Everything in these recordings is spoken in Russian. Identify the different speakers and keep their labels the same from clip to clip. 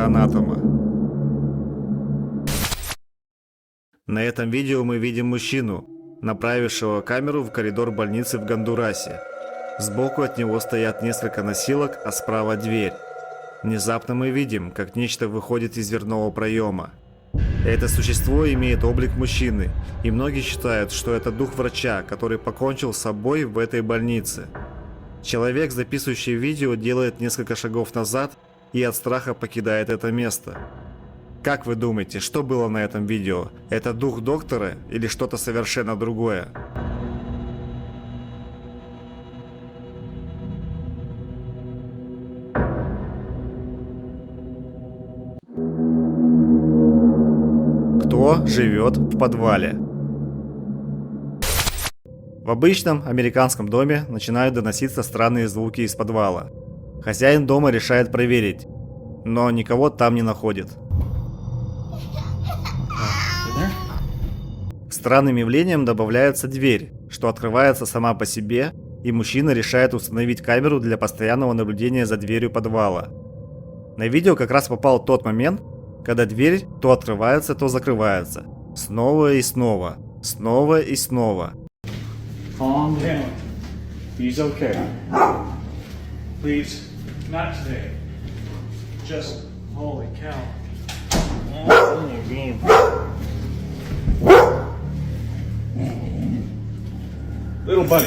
Speaker 1: патологоанатома. На этом видео мы видим мужчину, направившего камеру в коридор больницы в Гондурасе. Сбоку от него стоят несколько носилок, а справа дверь. Внезапно мы видим, как нечто выходит из дверного проема. Это существо имеет облик мужчины, и многие считают, что это дух врача, который покончил с собой в этой больнице. Человек, записывающий видео, делает несколько шагов назад и от страха покидает это место. Как вы думаете, что было на этом видео? Это дух доктора или что-то совершенно другое? Кто живет в подвале? В обычном американском доме начинают доноситься странные звуки из подвала. Хозяин дома решает проверить, но никого там не находит. К странным явлениям добавляется дверь, что открывается сама по себе, и мужчина решает установить камеру для постоянного наблюдения за дверью подвала. На видео как раз попал тот момент, когда дверь то открывается, то закрывается. Снова и снова. Снова и снова.
Speaker 2: Calm down. He's okay. Please, not today. Just, holy cow. Little buddy.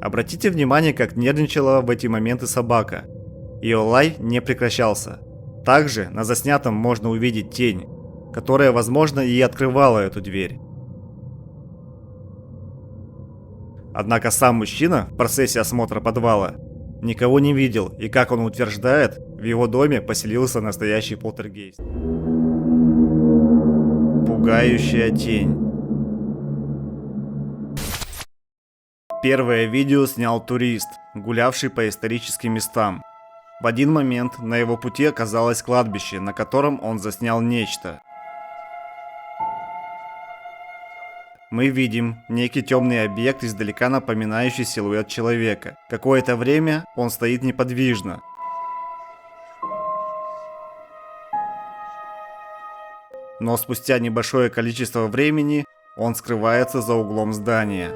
Speaker 1: Обратите внимание, как нервничала в эти моменты собака. Ее лай не прекращался. Также на заснятом можно увидеть тень, которая, возможно, и открывала эту дверь. Однако сам мужчина в процессе осмотра подвала никого не видел, и, как он утверждает, в его доме поселился настоящий полтергейст. Пугающая тень. Первое видео снял турист, гулявший по историческим местам. В один момент на его пути оказалось кладбище, на котором он заснял нечто. Мы видим некий темный объект, издалека напоминающий силуэт человека. Какое-то время он стоит неподвижно. Но спустя небольшое количество времени он скрывается за углом здания.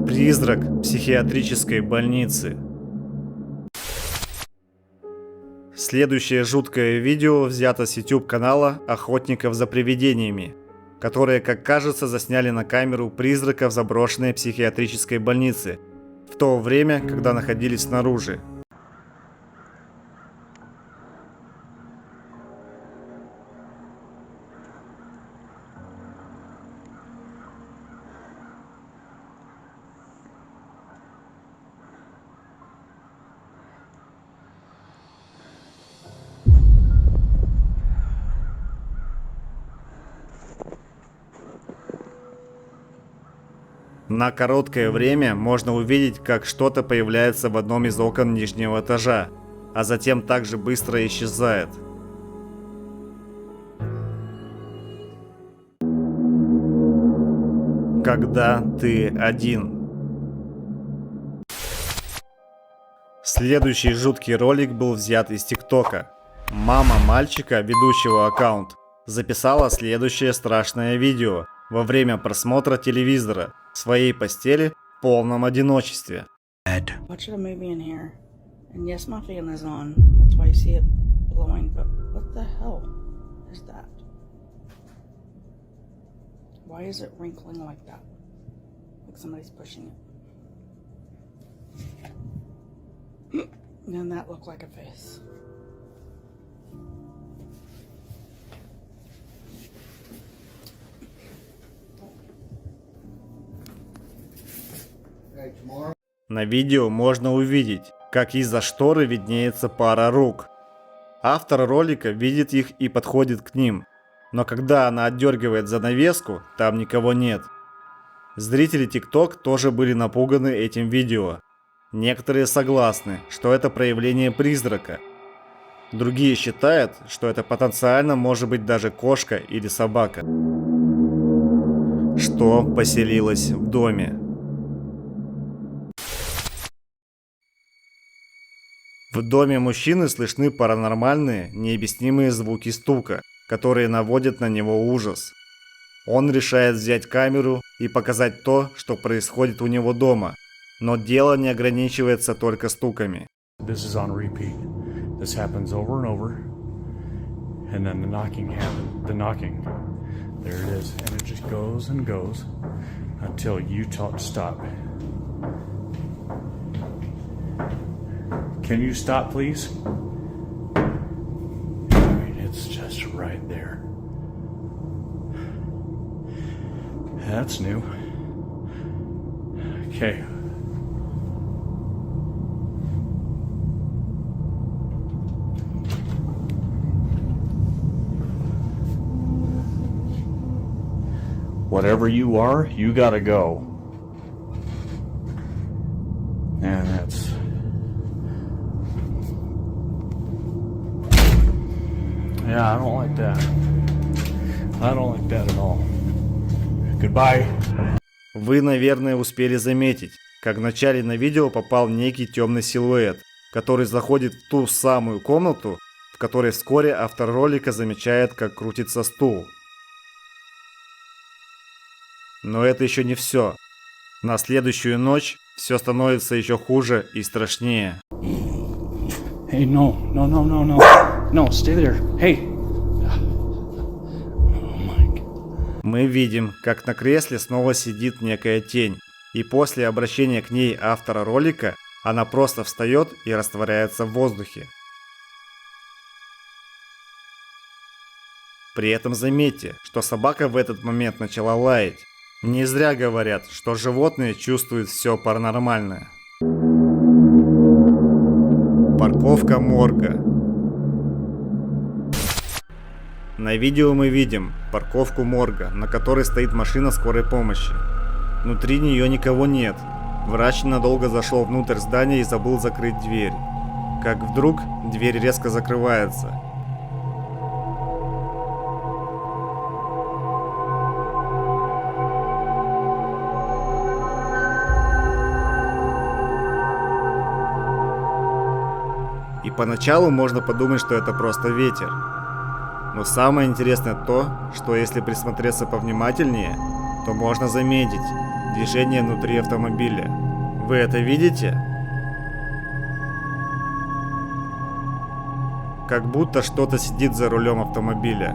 Speaker 1: Призрак психиатрической больницы. Следующее жуткое видео взято с YouTube канала «Охотников за привидениями», которые, как кажется, засняли на камеру призрака в заброшенной психиатрической больнице в то время, когда находились снаружи. На короткое время можно увидеть, как что-то появляется в одном из окон нижнего этажа, а затем также быстро исчезает. Когда ты один. Следующий жуткий ролик был взят из ТикТока. Мама мальчика, ведущего аккаунт, записала следующее страшное видео во время просмотра телевизора в своей постели в полном одиночестве.
Speaker 3: Watching a movie in here, and yes, my fan is on. That's why you see it blowing. But what the hell is that? Why is it wrinkling like that? Like somebody's pushing it. And that looked like a face.
Speaker 1: На видео можно увидеть, как из-за шторы виднеется пара рук. Автор ролика видит их и подходит к ним, но когда она отдергивает занавеску, там никого нет. Зрители TikTok тоже были напуганы этим видео. Некоторые согласны, что это проявление призрака. Другие считают, что это потенциально может быть даже кошка или собака. что поселилось в доме. В доме мужчины слышны паранормальные, необъяснимые звуки стука, которые наводят на него ужас. Он решает взять камеру и показать то, что происходит у него дома, но дело не ограничивается только стуками.
Speaker 2: This is on repeat. This happens over and over. And then the knocking happens. The knocking. There it is. And it just goes and goes until you tell it to stop. Can you stop, please? I mean, it's just right there. That's new. Okay. Whatever you are, you gotta go. And that's... Yeah, I don't like that. I don't like that at all. Goodbye.
Speaker 1: Вы, наверное, успели заметить, как в начале на видео попал некий темный силуэт, который заходит в ту самую комнату, в которой вскоре автор ролика замечает, как крутится стул. Но это еще не все. На следующую ночь все становится еще хуже и страшнее.
Speaker 2: Hey, no, stay there. Hey.
Speaker 1: Мы видим, как на кресле снова сидит некая тень, и после обращения к ней автора ролика она просто встает и растворяется в воздухе. При этом заметьте, что собака в этот момент начала лаять. Не зря говорят, что животные чувствуют все паранормальное. Парковка морга. На видео мы видим парковку морга, на которой стоит машина скорой помощи. Внутри нее никого нет. Врач ненадолго зашел внутрь здания и забыл закрыть дверь. Как вдруг дверь резко закрывается. И поначалу можно подумать, что это просто ветер. Но самое интересное то, что если присмотреться повнимательнее, то можно заметить движение внутри автомобиля. Вы это видите? Как будто что-то сидит за рулем автомобиля.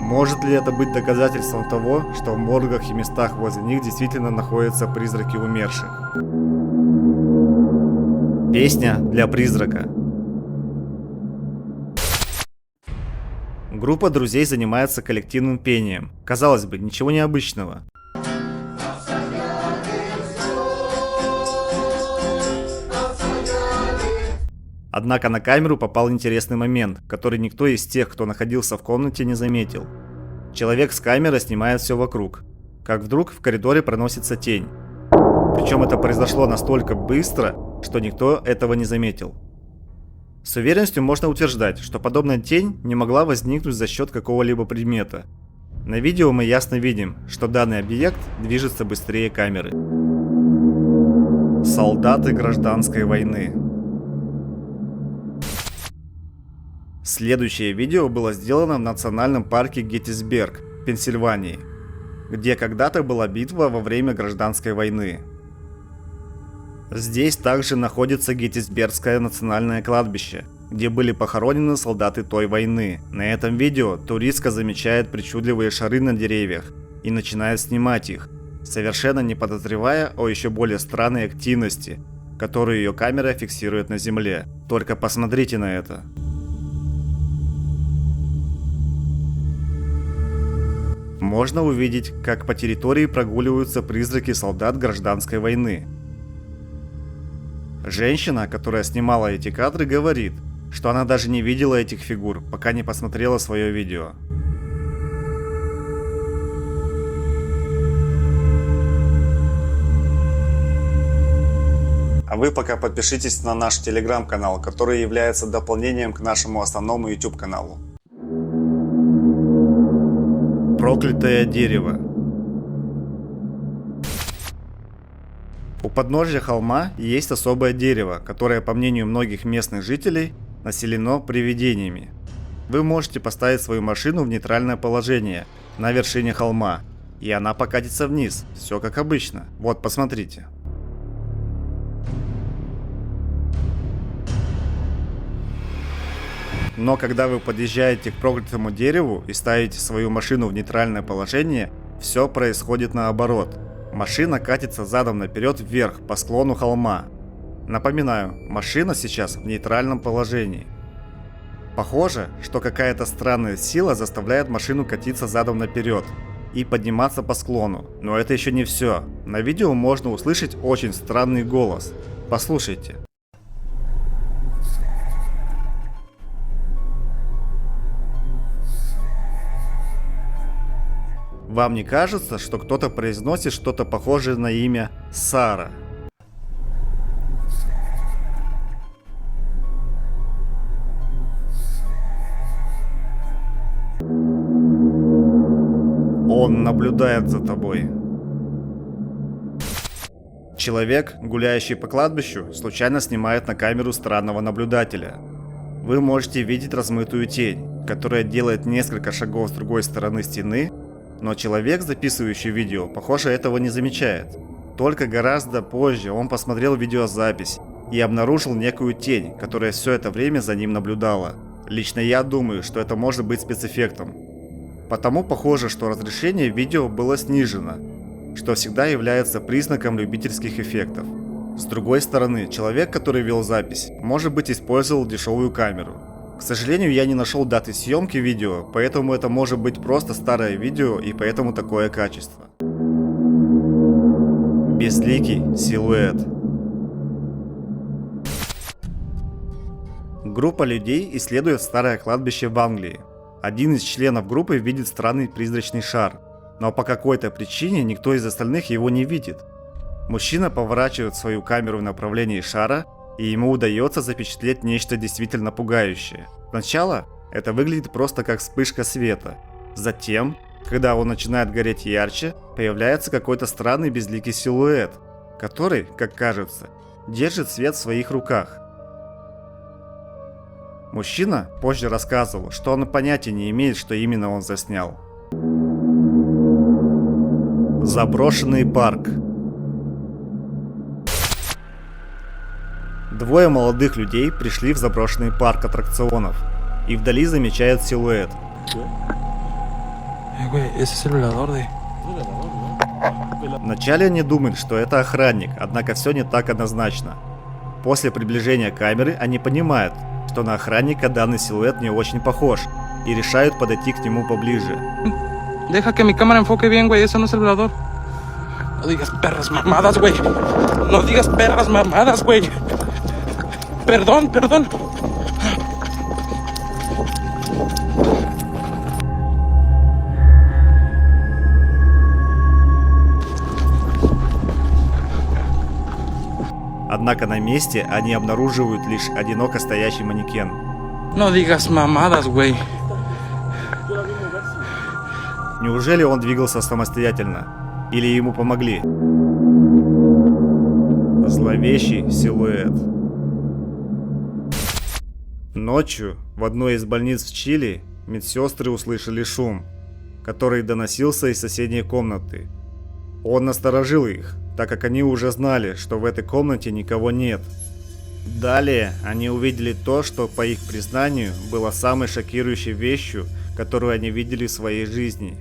Speaker 1: Может ли это быть доказательством того, что в моргах и местах возле них действительно находятся призраки умерших? Песня для призрака. Группа друзей занимается коллективным пением. Казалось бы, ничего необычного. Однако на камеру попал интересный момент, который никто из тех, кто находился в комнате, не заметил. Человек с камерой снимает все вокруг. Как вдруг в коридоре проносится тень. Причем это произошло настолько быстро, что никто этого не заметил. С уверенностью можно утверждать, что подобная тень не могла возникнуть за счет какого-либо предмета. На видео мы ясно видим, что данный объект движется быстрее камеры. Солдаты гражданской войны. Следующее видео было сделано в национальном парке Геттисберг, Пенсильвании, где когда-то была битва во время гражданской войны. Здесь также находится Геттисбергское национальное кладбище, где были похоронены солдаты той войны. На этом видео туристка замечает причудливые шары на деревьях и начинает снимать их, совершенно не подозревая о еще более странной активности, которую ее камера фиксирует на земле. Только посмотрите на это. Можно увидеть, как по территории прогуливаются призраки солдат гражданской войны. Женщина, которая снимала эти кадры, говорит, что она даже не видела этих фигур, пока не посмотрела свое видео. А вы пока подпишитесь на наш телеграм-канал, который является дополнением к нашему основному YouTube каналу. Проклятое дерево. У подножья холма есть особое дерево, которое, по мнению многих местных жителей, населено привидениями. Вы можете поставить свою машину в нейтральное положение на вершине холма, и она покатится вниз, все как обычно. Вот, посмотрите. Но когда вы подъезжаете к проклятому дереву и ставите свою машину в нейтральное положение, все происходит наоборот. Машина катится задом наперед вверх по склону холма. Напоминаю, машина сейчас в нейтральном положении. Похоже, что какая-то странная сила заставляет машину катиться задом наперед и подниматься по склону. Но это еще не все. На видео можно услышать очень странный голос. Послушайте. Вам не кажется, что кто-то произносит что-то похожее на имя Сара? Он наблюдает за тобой. Человек, гуляющий по кладбищу, случайно снимает на камеру странного наблюдателя. Вы можете видеть размытую тень, которая делает несколько шагов с другой стороны стены, но человек, записывающий видео, похоже, этого не замечает. Только гораздо позже он посмотрел видеозапись и обнаружил некую тень, которая все это время за ним наблюдала. Лично я думаю, что это может быть спецэффектом. Потому похоже, что разрешение видео было снижено, что всегда является признаком любительских эффектов. С другой стороны, человек, который вел запись, может быть, использовал дешевую камеру. К сожалению, я не нашел даты съемки видео, поэтому это может быть просто старое видео и поэтому такое качество. Безликий силуэт. Группа людей исследует старое кладбище в Англии. Один из членов группы видит странный призрачный шар, но по какой-то причине никто из остальных его не видит. Мужчина поворачивает свою камеру в направлении шара, и ему удается запечатлеть нечто действительно пугающее. Сначала это выглядит просто как вспышка света. Затем, когда он начинает гореть ярче, появляется какой-то странный безликий силуэт, который, как кажется, держит свет в своих руках. Мужчина позже рассказывал, что он понятия не имеет, что именно он заснял. Заброшенный парк. Двое молодых людей пришли в заброшенный парк аттракционов и вдали замечают силуэт. Вначале они думают, что это охранник, однако все не так однозначно. После приближения камеры они понимают, что на охранника данный силуэт не очень похож, и решают подойти к нему поближе.
Speaker 4: Deja que mi cámara enfoque bien, güey, eso no es el velador. No digas perras mamadas, güey. No digas perras mamadas, güey. Perdón, perdón.
Speaker 1: Однако на месте они обнаруживают лишь одиноко стоящий манекен.
Speaker 4: No digas mamadas, güey.
Speaker 1: Неужели он двигался самостоятельно? Или ему помогли? Зловещий силуэт. Ночью в одной из больниц в Чили медсестры услышали шум, который доносился из соседней комнаты. Он насторожил их, так как они уже знали, что в этой комнате никого нет. Далее они увидели то, что, по их признанию, было самой шокирующей вещью, которую они видели в своей жизни.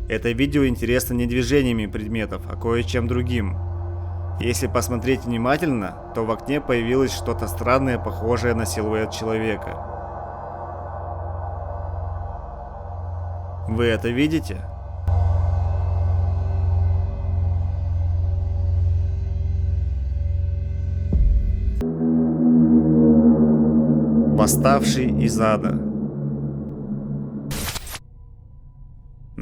Speaker 1: Это видео интересно не движениями предметов, а кое-чем другим. Если посмотреть внимательно, то в окне появилось что-то странное, похожее на силуэт человека. Вы это видите? Восставший из ада.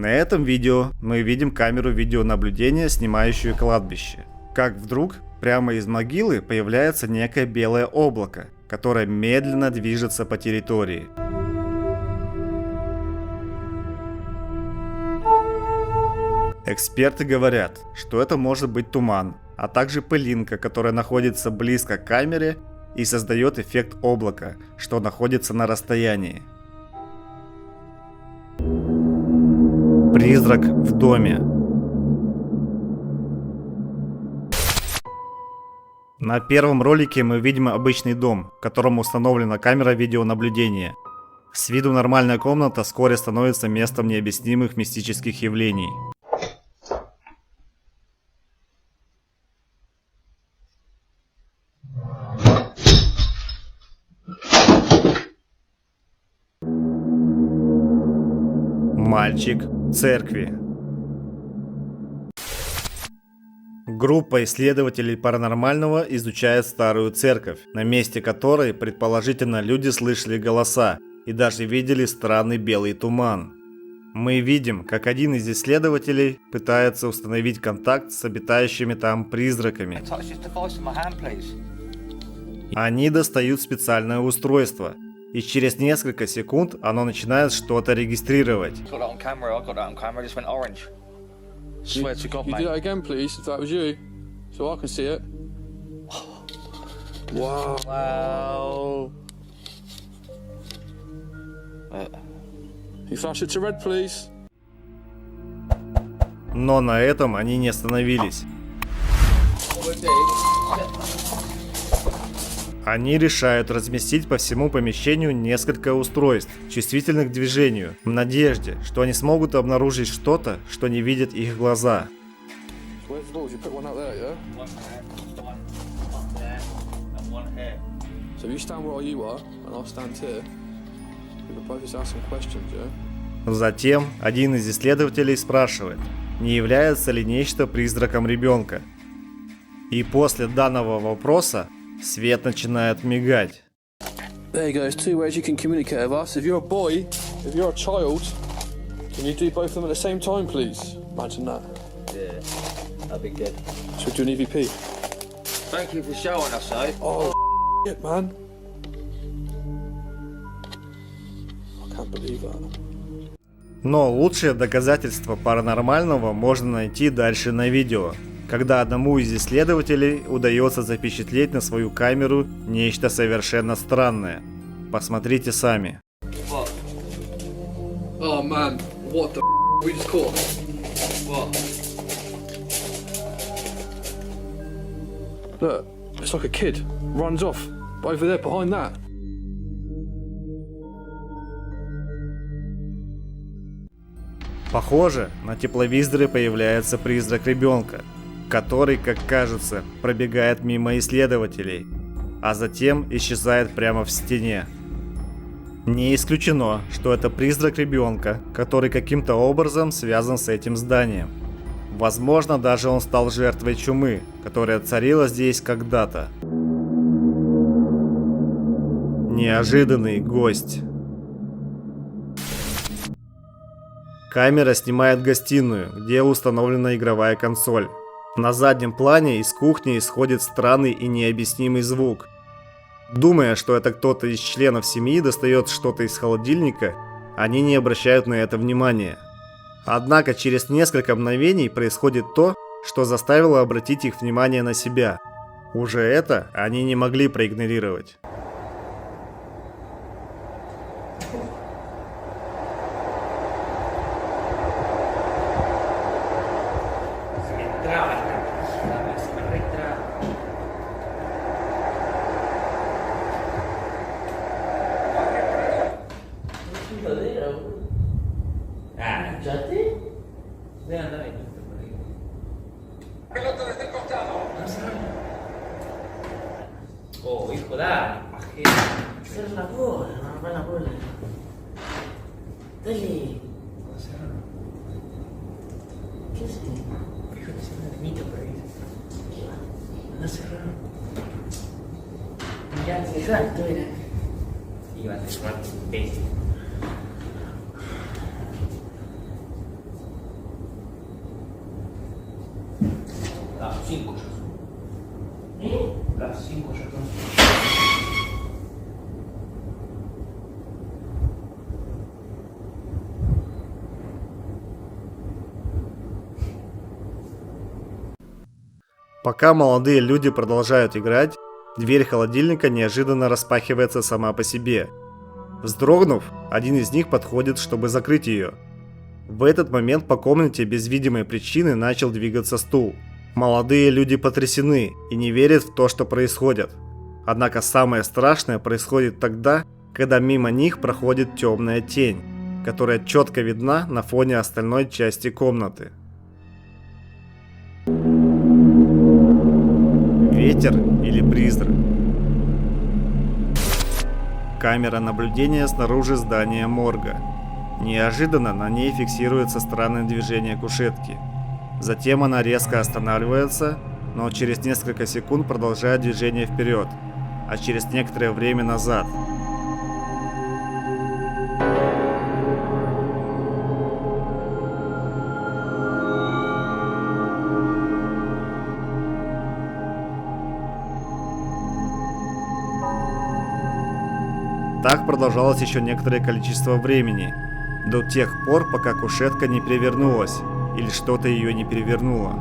Speaker 1: На этом видео мы видим камеру видеонаблюдения, снимающую кладбище. Как вдруг прямо из могилы появляется некое белое облако, которая медленно движется по территории. Эксперты говорят, что это может быть туман, а также пылинка, которая находится близко к камере и создает эффект облака, что находится на расстоянии. Призрак в доме. На первом ролике мы видим обычный дом, в котором установлена камера видеонаблюдения. С виду нормальная комната вскоре становится местом необъяснимых мистических явлений. Мальчик в церкви. Группа исследователей паранормального изучает старую церковь, на месте которой, предположительно, люди слышали голоса и даже видели странный белый туман. Мы видим, как один из исследователей пытается установить контакт с обитающими там призраками. Они достают специальное устройство, и через несколько секунд оно начинает что-то регистрировать.
Speaker 5: Swear to God,
Speaker 6: You
Speaker 5: mate.
Speaker 6: do that again, please, if that was you, so I can see it. Wow.
Speaker 5: Wow.
Speaker 6: You flash it to red, please.
Speaker 1: Но на этом они не остановились. Они решают разместить по всему помещению несколько устройств, чувствительных к движению, в надежде, что они смогут обнаружить что-то, что не видят их глаза.
Speaker 6: Where's the balls? You put one out there, yeah?
Speaker 5: One there, one there, and one here.
Speaker 6: So you stand where you are, and I'll stand here. We can both just ask some questions, yeah?
Speaker 1: Затем один из исследователей спрашивает, не является ли нечто призраком ребенка. И после данного вопроса свет начинает мигать.
Speaker 6: There you go, there's two ways you can communicate with us. If you're a boy, if you're a child, can you do both of them at the same time, please? Imagine that.
Speaker 5: Yeah, that'd be good.
Speaker 6: Should we do an EVP?
Speaker 5: Thank you for showing us, eh?
Speaker 6: Oh, shit, man. I can't believe that.
Speaker 1: Но лучшее доказательство паранормального можно найти дальше на видео, когда одному из исследователей удается запечатлеть на свою камеру нечто совершенно странное. Посмотрите сами.
Speaker 5: What?
Speaker 6: Oh, man. What the we just caught?
Speaker 5: What?
Speaker 6: Look, it's like a kid. Runs off. Over there, behind that.
Speaker 1: Похоже, на тепловизоре появляется призрак ребенка, который, как кажется, пробегает мимо исследователей, а затем исчезает прямо в стене. Не исключено, что это призрак ребенка, который каким-то образом связан с этим зданием. Возможно, даже он стал жертвой чумы, которая царила здесь когда-то. Неожиданный гость. Камера снимает гостиную, где установлена игровая консоль. На заднем плане из кухни исходит странный и необъяснимый звук. Думая, что это кто-то из членов семьи достает что-то из холодильника, они не обращают на это внимания. Однако через несколько мгновений происходит то, что заставило обратить их внимание на себя. Уже это они не могли проигнорировать.
Speaker 5: Oh, hijo, dale,
Speaker 7: Cierra la bola, no va la bola. Dale. ¿Qué haces?
Speaker 5: hijo, te hicieron una temita por ahí.
Speaker 7: ¿Qué va?
Speaker 5: No cerraron.
Speaker 7: Ya, exacto, era.
Speaker 5: Iban a cerrar, imbécil. Las 5 ya son.
Speaker 7: ¿Eh?
Speaker 5: Las 5 ya son.
Speaker 1: Пока молодые люди продолжают играть, дверь холодильника неожиданно распахивается сама по себе. Вздрогнув, один из них подходит, чтобы закрыть ее. В этот момент по комнате без видимой причины начал двигаться стул. Молодые люди потрясены и не верят в то, что происходит. Однако самое страшное происходит тогда, когда мимо них проходит темная тень, которая четко видна на фоне остальной части комнаты. Ветер или призрак? Камера наблюдения снаружи здания морга. Неожиданно на ней фиксируется странное движение кушетки. Затем она резко останавливается, но через несколько секунд продолжает движение вперед, а через некоторое время назад. Так продолжалось еще некоторое количество времени, до тех пор, пока кушетка не перевернулась или что-то ее не перевернуло.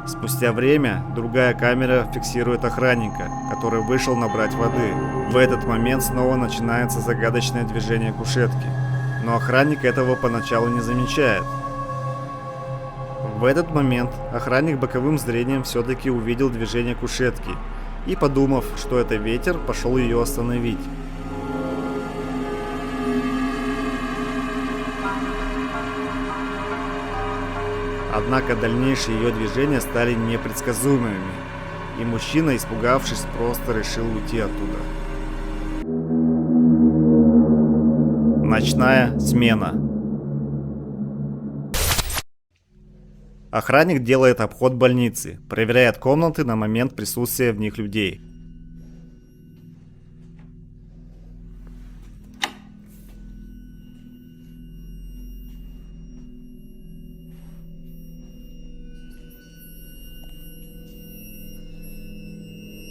Speaker 1: Спустя время другая камера фиксирует охранника, который вышел набрать воды. В этот момент снова начинается загадочное движение кушетки, но охранник этого поначалу не замечает. В этот момент охранник боковым зрением все-таки увидел движение кушетки и, подумав, что это ветер, пошел ее остановить. Однако дальнейшие ее движения стали непредсказуемыми, и мужчина, испугавшись, просто решил уйти оттуда. Ночная смена. Охранник делает обход больницы, проверяет комнаты на момент присутствия в них людей.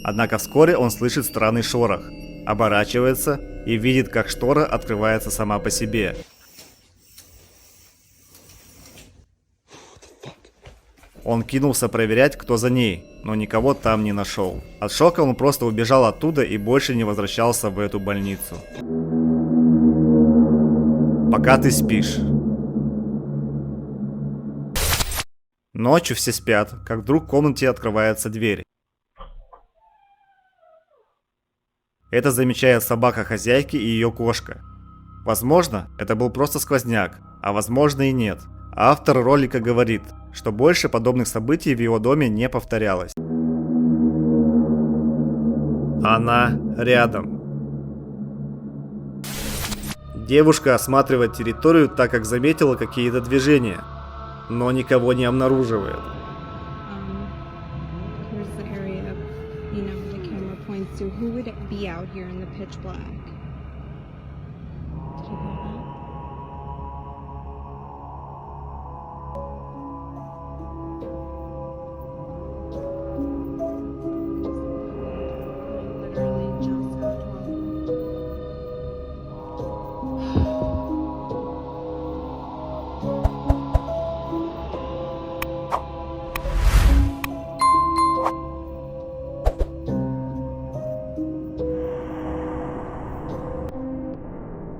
Speaker 1: Однако вскоре он слышит странный шорох, оборачивается и видит, как штора открывается сама по себе. Он кинулся проверять, кто за ней, но никого там не нашел. От шока он просто убежал оттуда и больше не возвращался в эту больницу. Пока ты спишь. Ночью все спят, как вдруг в комнате открывается дверь. Это замечает собака хозяйки и ее кошка. Возможно, это был просто сквозняк, а возможно и нет. Автор ролика говорит, что больше подобных событий в его доме не повторялось. Она рядом. Девушка осматривает территорию, так как заметила какие-то движения, но никого не обнаруживает.
Speaker 8: Here's the area, the camera points to. Who would be out here in the pitch black? Did you hear that? Literally just at 12.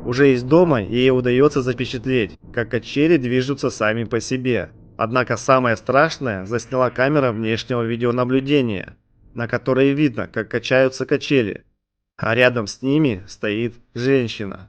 Speaker 1: Уже из дома ей удается запечатлеть, как качели движутся сами по себе. Однако самое страшное засняла камера внешнего видеонаблюдения, на которой видно, как качаются качели, а рядом с ними стоит женщина.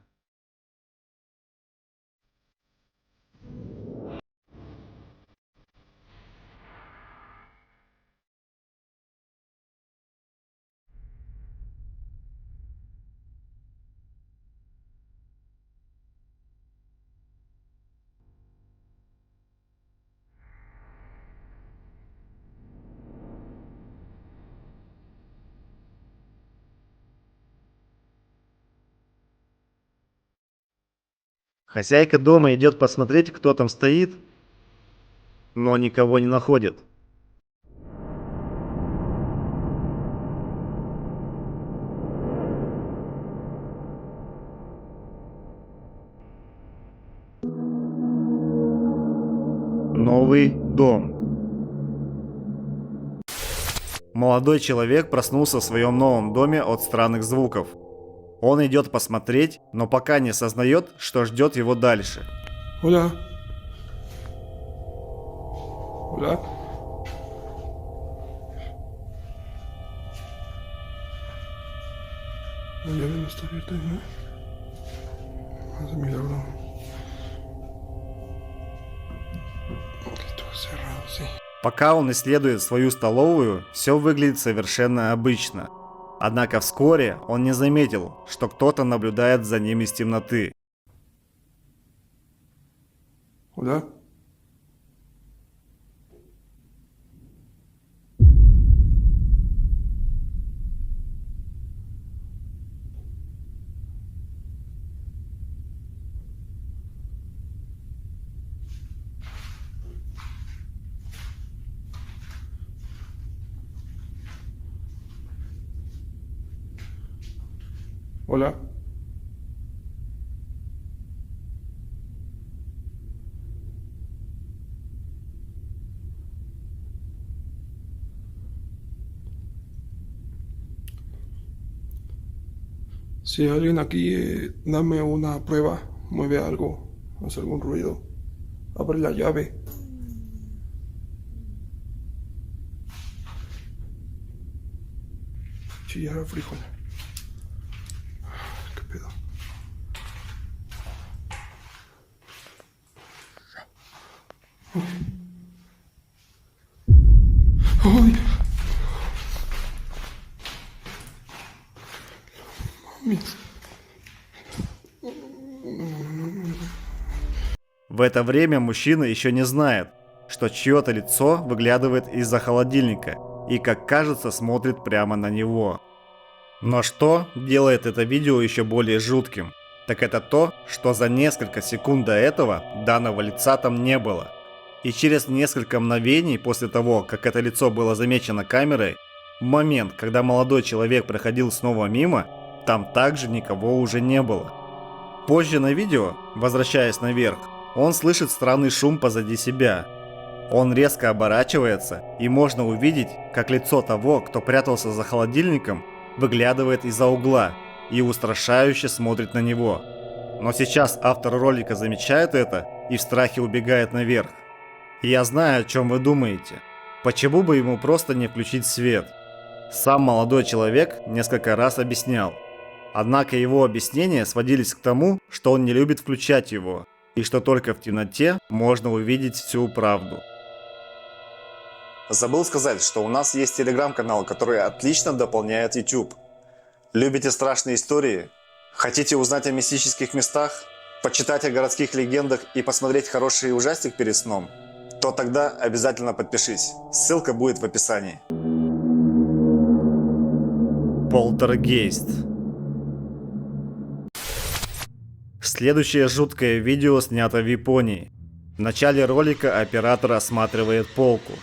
Speaker 1: Хозяйка дома идет посмотреть, кто там стоит, но никого не находит. новый дом. Молодой человек проснулся в своем новом доме от странных звуков. Он идет посмотреть, но пока не осознает, что ждет его дальше.
Speaker 9: Hola. Hola. La llave no está abierta, ¿no? Hace milagro. Esto cerrado, sí.
Speaker 1: Пока он исследует свою столовую, все выглядит совершенно обычно. Однако вскоре он не заметил, что кто-то наблюдает за ним из темноты.
Speaker 9: Hola. Hola. Si hay alguien aquí, dame una prueba. Mueve algo, hace algún ruido. Abre la llave. Chillar frijol. ¿Qué pedo? ¡Ay! Mames.
Speaker 1: В это время мужчина еще не знает, что чье-то лицо выглядывает из-за холодильника и, как кажется, смотрит прямо на него. Но что делает это видео еще более жутким, так это то, что за несколько секунд до этого данного лица там не было. И через несколько мгновений после того, как это лицо было замечено камерой, в момент, когда молодой человек проходил снова мимо, там также никого уже не было. Позже на видео, возвращаясь наверх, он слышит странный шум позади себя. Он резко оборачивается, и можно увидеть, как лицо того, кто прятался за холодильником, выглядывает из-за угла и устрашающе смотрит на него. Но сейчас автор ролика замечает это и в страхе убегает наверх. Я знаю, о чем вы думаете. Почему бы ему просто не включить свет? Сам молодой человек несколько раз объяснял. Однако его объяснения сводились к тому, что он не любит включать его, и что только в темноте можно увидеть всю правду. Забыл сказать, что у нас есть телеграм-канал, который отлично дополняет YouTube. Любите страшные истории? Хотите узнать о мистических местах? Почитать о городских легендах и посмотреть хороший ужастик перед сном? То тогда обязательно подпишись. Ссылка будет в описании. Полтергейст. Следующее жуткое видео снято в Японии. В начале ролика оператор осматривает полку.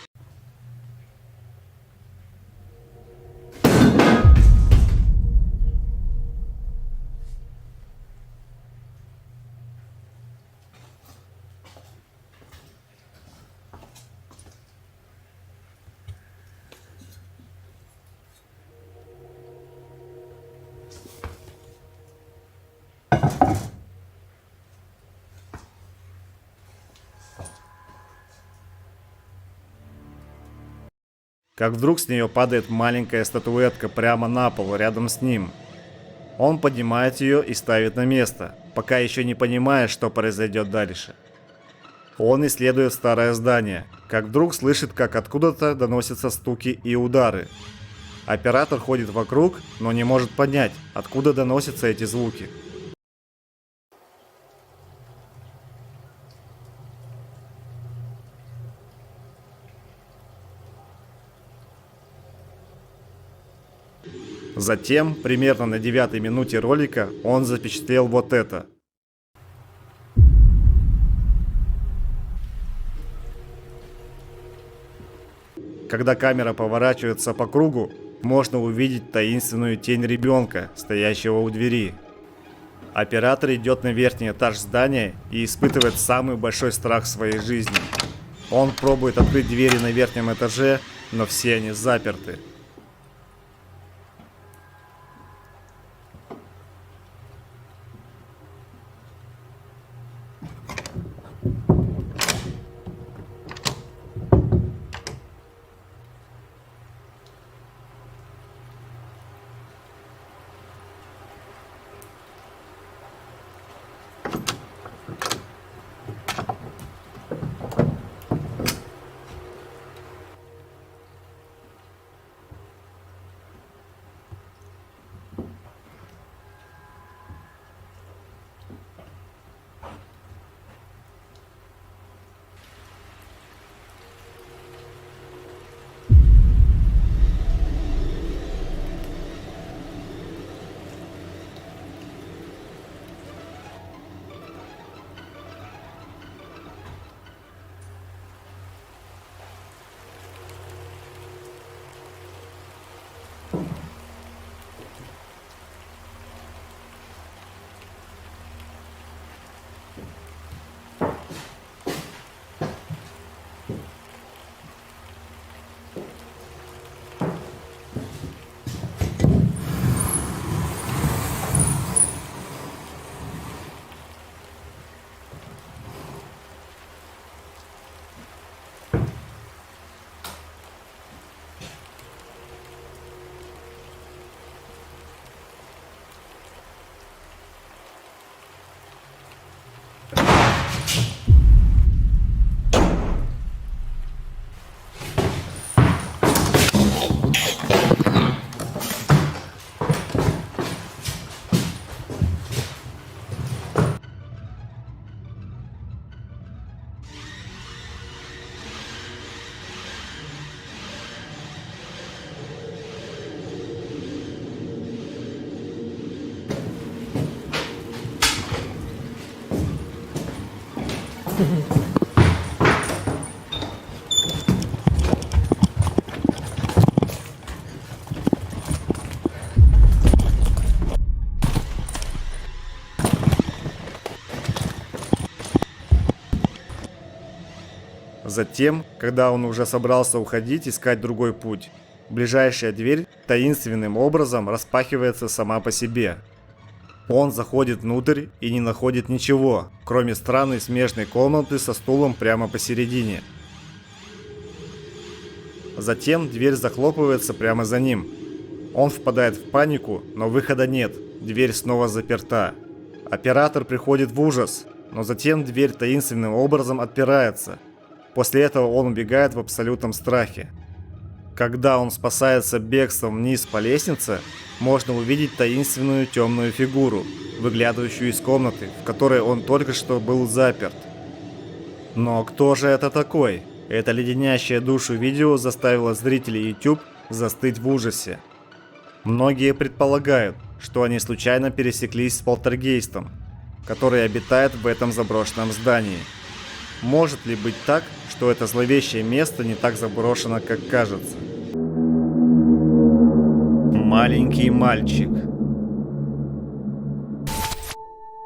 Speaker 1: Как вдруг с нее падает маленькая статуэтка прямо на пол рядом с ним. Он поднимает ее и ставит на место, пока еще не понимая, что произойдет дальше. Он исследует старое здание, как вдруг слышит, как откуда-то доносятся стуки и удары. Оператор ходит вокруг, но не может понять, откуда доносятся эти звуки. Затем, примерно на 9-й минуте ролика, он запечатлел вот это. Когда камера поворачивается по кругу, можно увидеть таинственную тень ребенка, стоящего у двери. Оператор идет на верхний этаж здания и испытывает самый большой страх в своей жизни. Он пробует открыть двери на верхнем этаже, но все они заперты. Затем, когда он уже собрался уходить, искать другой путь, ближайшая дверь таинственным образом распахивается сама по себе. Он заходит внутрь и не находит ничего, кроме странной смежной комнаты со стулом прямо посередине. Затем дверь захлопывается прямо за ним. Он впадает в панику, но выхода нет, дверь снова заперта. Оператор приходит в ужас, но затем дверь таинственным образом отпирается. После этого он убегает в абсолютном страхе. Когда он спасается бегством вниз по лестнице, можно увидеть таинственную темную фигуру, выглядывающую из комнаты, в которой он только что был заперт. Но кто же это такой? Это леденящее душу видео заставило зрителей YouTube застыть в ужасе. Многие предполагают, что они случайно пересеклись с полтергейстом, который обитает в этом заброшенном здании. Может ли быть так, что это зловещее место не так заброшено, как кажется? Маленький мальчик.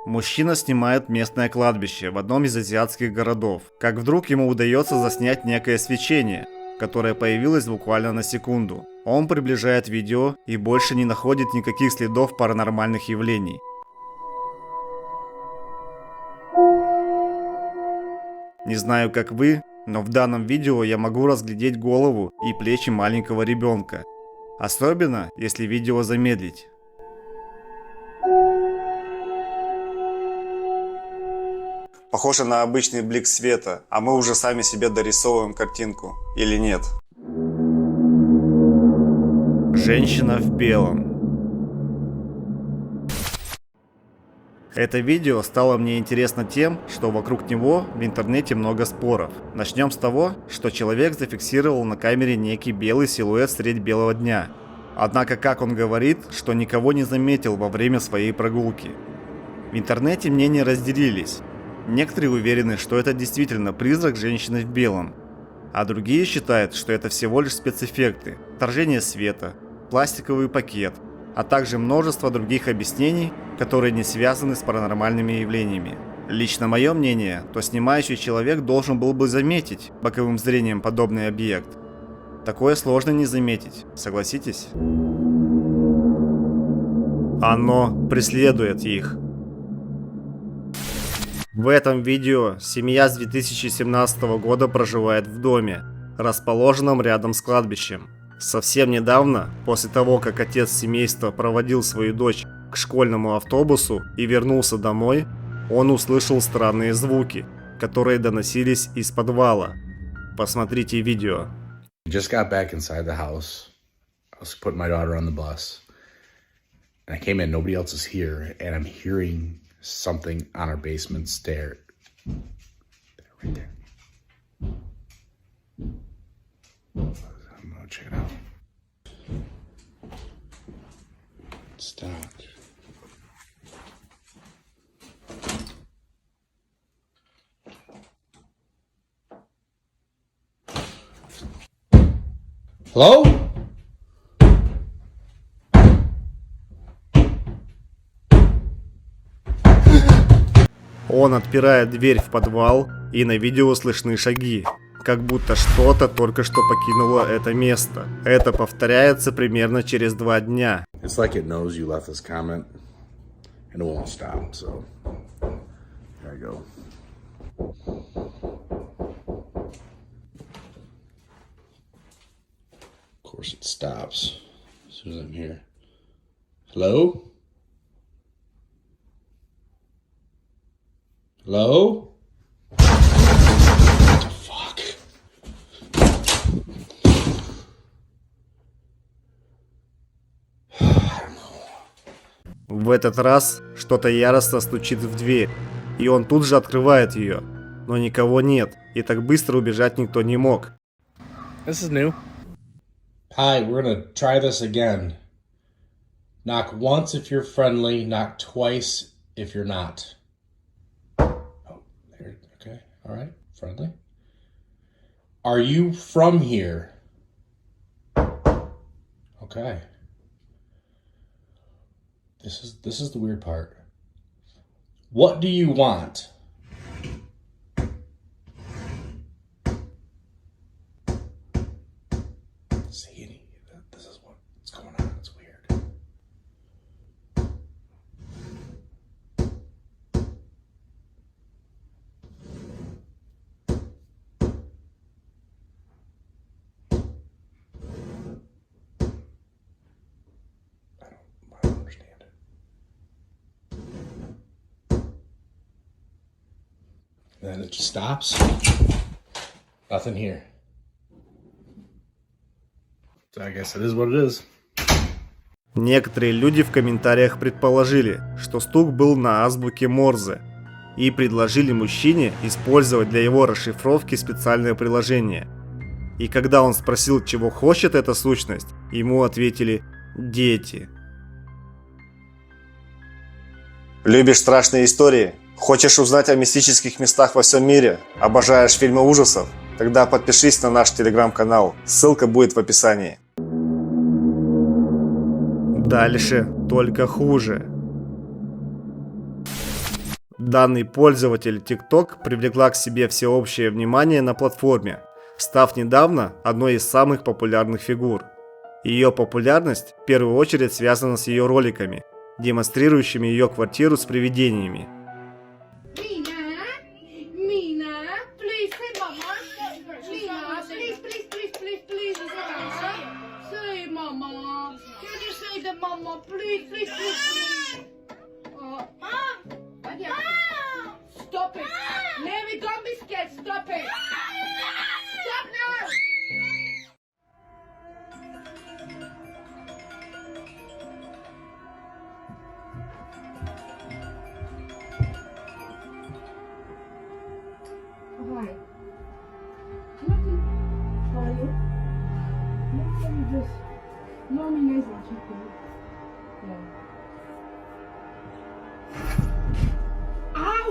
Speaker 1: Мужчина снимает местное кладбище в одном из азиатских городов, как вдруг ему удается заснять некое свечение, которое появилось буквально на секунду. Он приближает видео и больше не находит никаких следов паранормальных явлений. Не знаю, как вы, но в данном видео я могу разглядеть голову и плечи маленького ребенка. Особенно, если видео замедлить. Похоже на обычный блик света, а мы уже сами себе дорисовываем картинку. Или нет? Женщина в белом. Это видео стало мне интересно тем, что вокруг него в интернете много споров. Начнем с того, что человек зафиксировал на камере некий белый силуэт средь белого дня. Однако, как он говорит, что никого не заметил во время своей прогулки. В интернете мнения разделились. Некоторые уверены, что это действительно призрак женщины в белом, а другие считают, что это всего лишь спецэффекты, отражение света, пластиковый пакет, а также множество других объяснений, которые не связаны с паранормальными явлениями. Лично мое мнение, то снимающий человек должен был бы заметить боковым зрением подобный объект. Такое сложно не заметить, согласитесь? Оно преследует их. В этом видео семья с 2017 года проживает в доме, расположенном рядом с кладбищем. Совсем недавно, после того, как отец семейства проводил свою дочь к школьному автобусу и вернулся домой, он услышал странные звуки, которые доносились из подвала. Посмотрите видео.
Speaker 10: Just got back inside the house. I was putting my daughter on the bus. And I came in, nobody else is here, and I'm hearing something on our basement stair. Right there. I'm gonna check it out. Stop. Hello?
Speaker 1: Он отпирает дверь в подвал, и на видео слышны шаги, как будто что-то только что покинуло это место. Это повторяется примерно через 2 дня.
Speaker 10: It's like it knows you left this comment and it won't stop, so there I go. Of course it stops as soon as I'm here. Hello? Hello? What the fuck?
Speaker 1: В этот раз что-то яростно стучит в дверь, и он тут же открывает ее, но никого нет, и так быстро убежать никто не мог.
Speaker 6: This is new.
Speaker 10: Hi, we're gonna try this again. Knock once if you're friendly, knock twice if you're not. Oh, there, okay, all right, friendly. Are you from here? Okay. This is the weird part. What do you want? See, this is what's going on. It's weird. I don't understand it. And then it just stops. Nothing here. So I guess it is what it is.
Speaker 1: Некоторые люди в комментариях предположили, что стук был на азбуке Морзе, и предложили мужчине использовать для его расшифровки специальное приложение. И когда он спросил, чего хочет эта сущность, ему ответили «дети». Любишь страшные истории? Хочешь узнать о мистических местах во всем мире? Обожаешь фильмы ужасов? Тогда подпишись на наш телеграм-канал, ссылка будет в описании. Дальше только хуже. Данный пользователь TikTok привлекла к себе всеобщее внимание на платформе, став недавно одной из самых популярных фигур. Ее популярность в первую очередь связана с ее роликами, демонстрирующими ее квартиру с привидениями.
Speaker 7: Mama, please, please, please, please. Mom! Mom! Stop it! Mary, don't be scared. Stop it! Stop now! Hi. Nothing. How are you? Nothing, just... Mommy knows what you do. Yeah. Ow!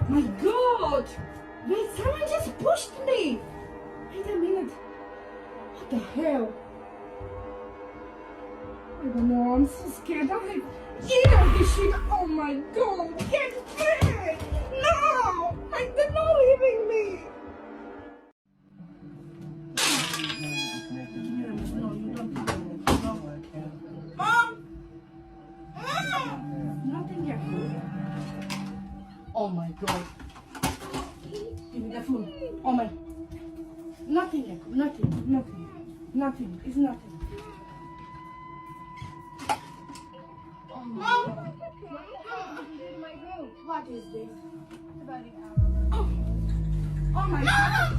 Speaker 7: My God! Wait, someone just pushed me! Wait a minute. What the hell? I don't know, I'm so scared. I'm like, eat all this shit. Oh my God, get back! Oh my god. Give me the phone. Oh my. Nothing, Jacob. Nothing. Nothing. It's nothing. Oh my god. What is this? Oh, oh my god.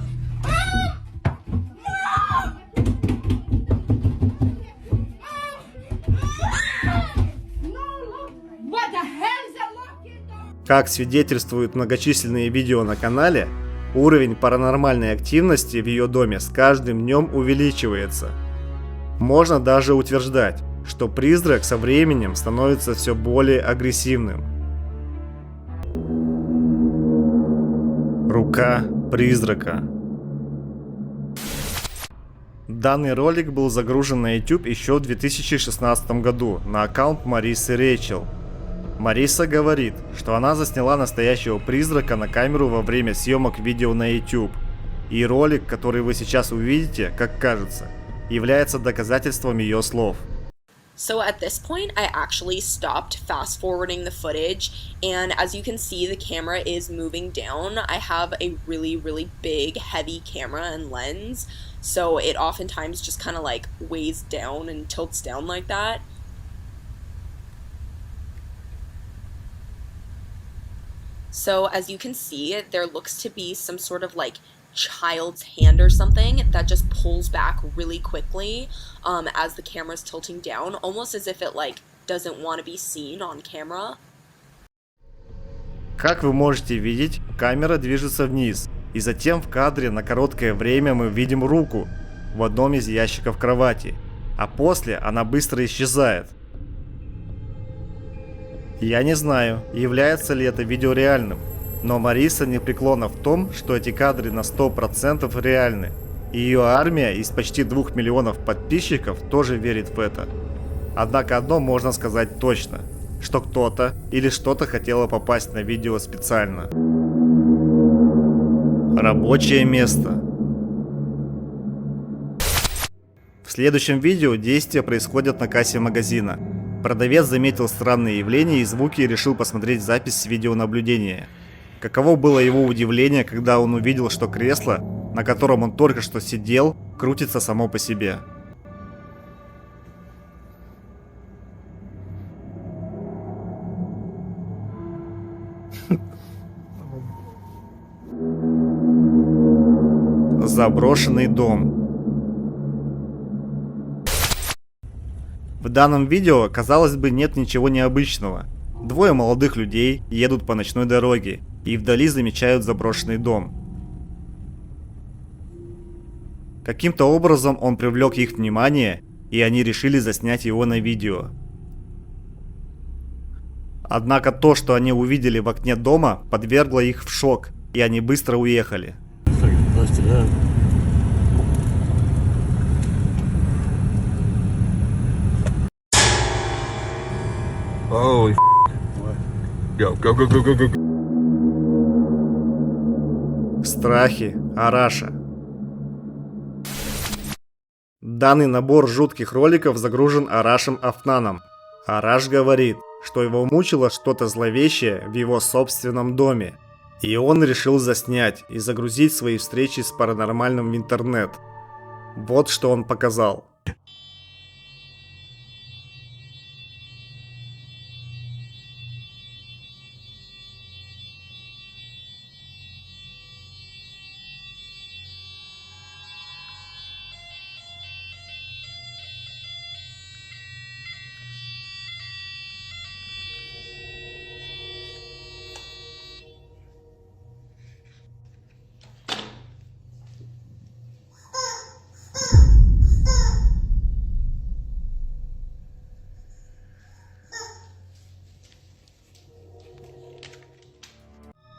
Speaker 7: What the hell is that locking door?
Speaker 1: Как свидетельствуют многочисленные видео на канале, уровень паранормальной активности в ее доме с каждым днем увеличивается. Можно даже утверждать, что призрак со временем становится все более агрессивным. Рука призрака. Данный ролик был загружен на YouTube еще в 2016 году на аккаунт Марисы Рэйчел. Мариса говорит, что она засняла настоящего призрака на камеру во время съемок видео на YouTube. И ролик, который вы сейчас увидите, как кажется, является доказательством ее слов.
Speaker 11: So at this point, I actually stopped fast forwarding the footage, and as you can see, the camera is moving down. I have a really big, heavy camera and lens, so it oftentimes just kind of like weighs down and tilts down like that. So as you can see, there looks to be some sort of like child's hand or something that just pulls back really quickly as the camera's tilting down, almost as if it like doesn't want to be seen on camera.
Speaker 1: Как вы можете видеть, камера движется вниз, и затем в кадре на короткое время мы видим руку в одном из ящиков кровати, а после она быстро исчезает. Я не знаю, является ли это видео реальным, но Мариса непреклонна в том, что эти кадры на 100% реальны. И ее армия из почти 2 миллионов подписчиков тоже верит в это. Однако одно можно сказать точно, что кто-то или что-то хотело попасть на видео специально. Рабочее место. В следующем видео действия происходят на кассе магазина. Продавец заметил странные явления и звуки и решил посмотреть запись с видеонаблюдения. Каково было его удивление, когда он увидел, что кресло, на котором он только что сидел, крутится само по себе. Заброшенный дом. В данном видео, казалось бы, нет ничего необычного. Двое молодых людей едут по ночной дороге и вдали замечают заброшенный дом. Каким-то образом он привлек их внимание, и они решили заснять его на видео. Однако то, что они увидели в окне дома, подвергло их в шок, и они быстро уехали.
Speaker 9: Holy Go.
Speaker 1: Страхи Араша. Данный набор жутких роликов загружен Арашем Афнаном. Араш говорит, что его мучило что-то зловещее в его собственном доме. И он решил заснять и загрузить свои встречи с паранормальным в интернет. Вот что он показал.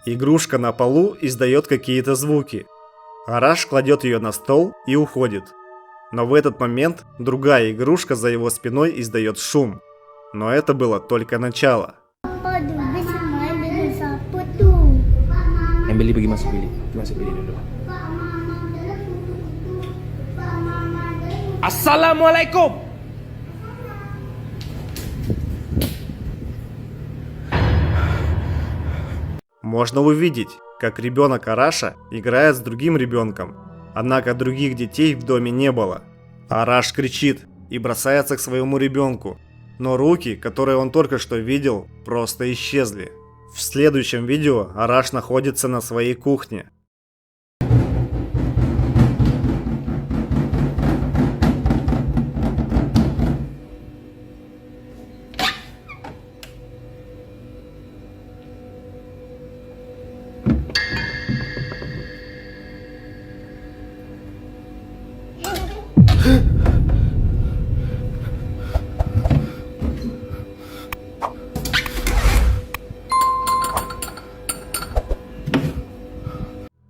Speaker 1: Игрушка на полу издает какие-то звуки. Араш кладет ее на стол и уходит. Но в этот момент другая игрушка за его спиной издает шум. Но это было только начало.
Speaker 12: Yang beli pergi masuk bilik. Masuk bilik dulu. Assalamualaikum.
Speaker 1: можно увидеть, как ребенок Араша играет с другим ребенком, однако других детей в доме не было. Араш кричит и бросается к своему ребенку, но руки, которые он только что видел, просто исчезли. В следующем видео Араш находится на своей кухне.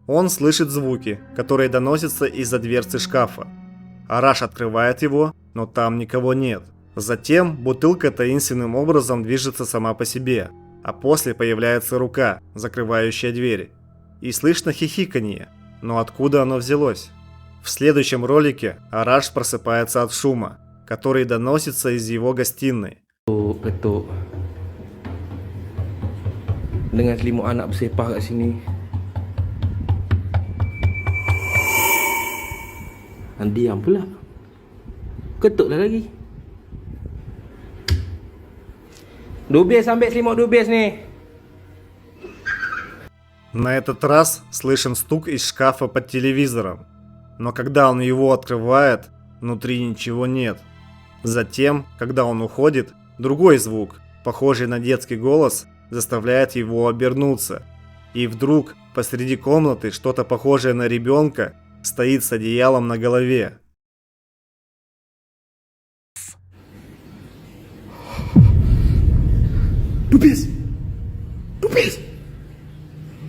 Speaker 1: Он слышит звуки, которые доносятся из-за дверцы шкафа. Араш открывает его, но там никого нет. Затем бутылка таинственным образом движется сама по себе, а после появляется рука, закрывающая дверь. И слышно хихиканье, но откуда оно взялось? В следующем ролике Араш просыпается от шума, который доносится из его гостиной.
Speaker 12: Ketuk. Dengan selimut anak bersepah kat sini. Diam pula. Ketuklah lagi. Dubis, ambil selimut dubis ni.
Speaker 1: На этот раз слышен стук из шкафа под телевизором, но когда он его открывает, внутри ничего нет. Затем, когда он уходит, другой звук, похожий на детский голос, заставляет его обернуться. И вдруг посреди комнаты что-то похожее на ребенка стоит с одеялом на голове.
Speaker 12: Dubis. Dubis.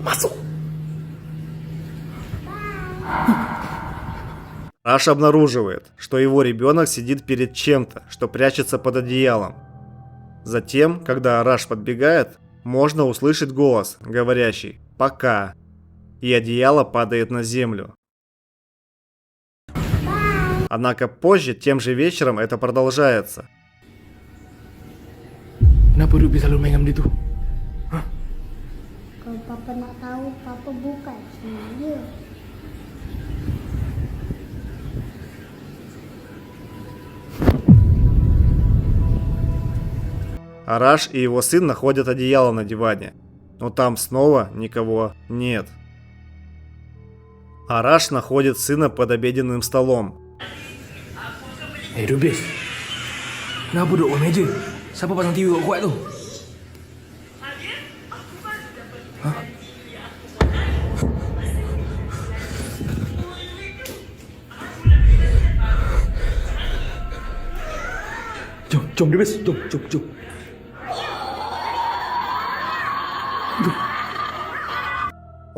Speaker 12: Masuk.
Speaker 1: Араш обнаруживает, что его ребенок сидит перед чем-то, что прячется под одеялом. Затем, когда Араш подбегает, можно услышать голос, говорящий «пока», и одеяло падает на землю. Однако позже, тем же вечером, это продолжается.
Speaker 12: Kenapa Dubis selalu main dengan dia tu?
Speaker 13: Kalau Papa nak tahu, Papa buka sini.
Speaker 1: Араш и его сын находят одеяло на диване, но там снова никого нет. Араш находит сына под обеденным столом.
Speaker 12: Hey Dubis, kenapa duduk bawah meja? Siapa pasang TV kuat tu? Ha? Jom Dubis, jom.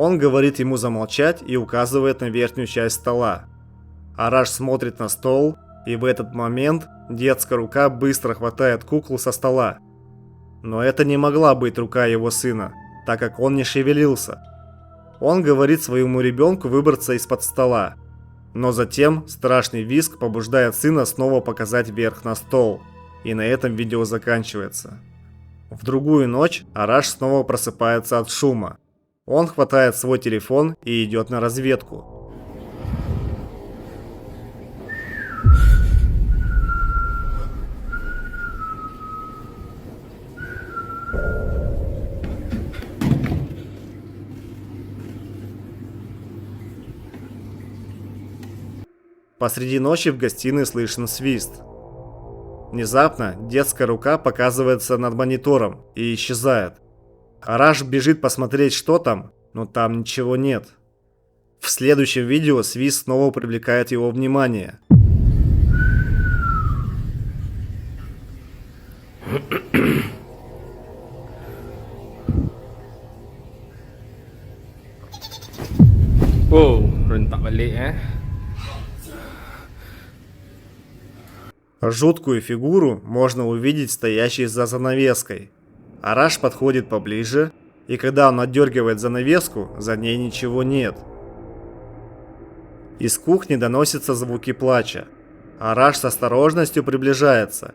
Speaker 1: Он говорит ему замолчать и указывает на верхнюю часть стола. Араш смотрит на стол, и в этот момент детская рука быстро хватает куклу со стола. Но это не могла быть рука его сына, так как он не шевелился. Он говорит своему ребенку выбраться из-под стола. Но затем страшный визг побуждает сына снова показать вверх на стол. И на этом видео заканчивается. В другую ночь Араш снова просыпается от шума. Он хватает свой телефон и идет на разведку. Посреди ночи в гостиной слышен свист. Внезапно детская рука показывается над монитором и исчезает. Араш бежит посмотреть, что там, но там ничего нет. В следующем видео свист снова привлекает его внимание.
Speaker 12: Oh, rentak balik
Speaker 1: Жуткую фигуру можно увидеть стоящей за занавеской. Араш подходит поближе, и когда он отдергивает занавеску, за ней ничего нет. Из кухни доносятся звуки плача. Араш с осторожностью приближается.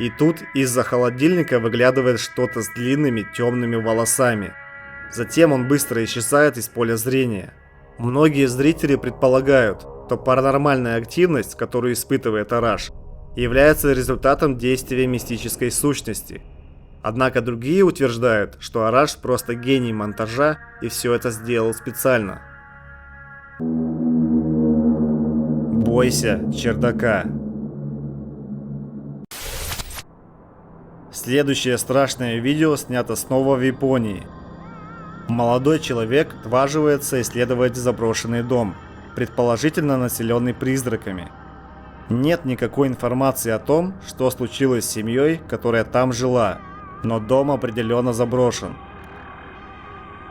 Speaker 1: И тут из-за холодильника выглядывает что-то с длинными темными волосами. Затем он быстро исчезает из поля зрения. Многие зрители предполагают, что паранормальная активность, которую испытывает Араш, является результатом действия мистической сущности. Однако другие утверждают, что Араш просто гений монтажа и все это сделал специально. Бойся чердака. Следующее страшное видео снято снова в Японии. Молодой человек отваживается исследовать заброшенный дом, предположительно населенный призраками. Нет никакой информации о том, что случилось с семьей, которая там жила, но дом определенно заброшен.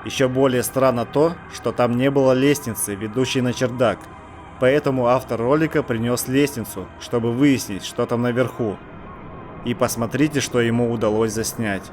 Speaker 1: Еще более странно то, что там не было лестницы, ведущей на чердак, поэтому автор ролика принес лестницу, чтобы выяснить, что там наверху. И посмотрите, что ему удалось заснять.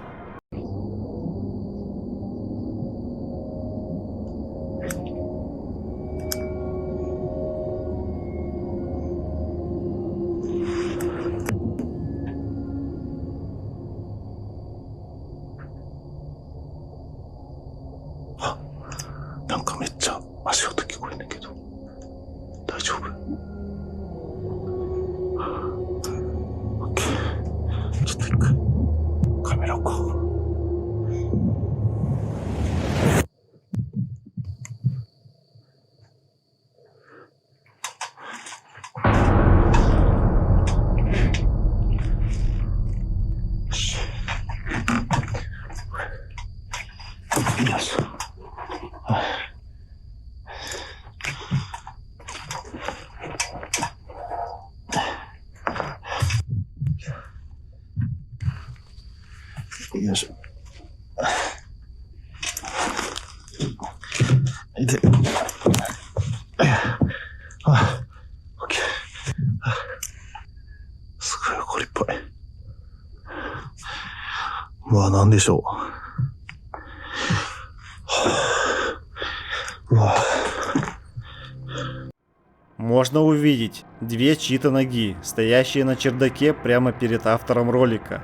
Speaker 1: Можно увидеть две чьи-то ноги, стоящие на чердаке прямо перед автором ролика.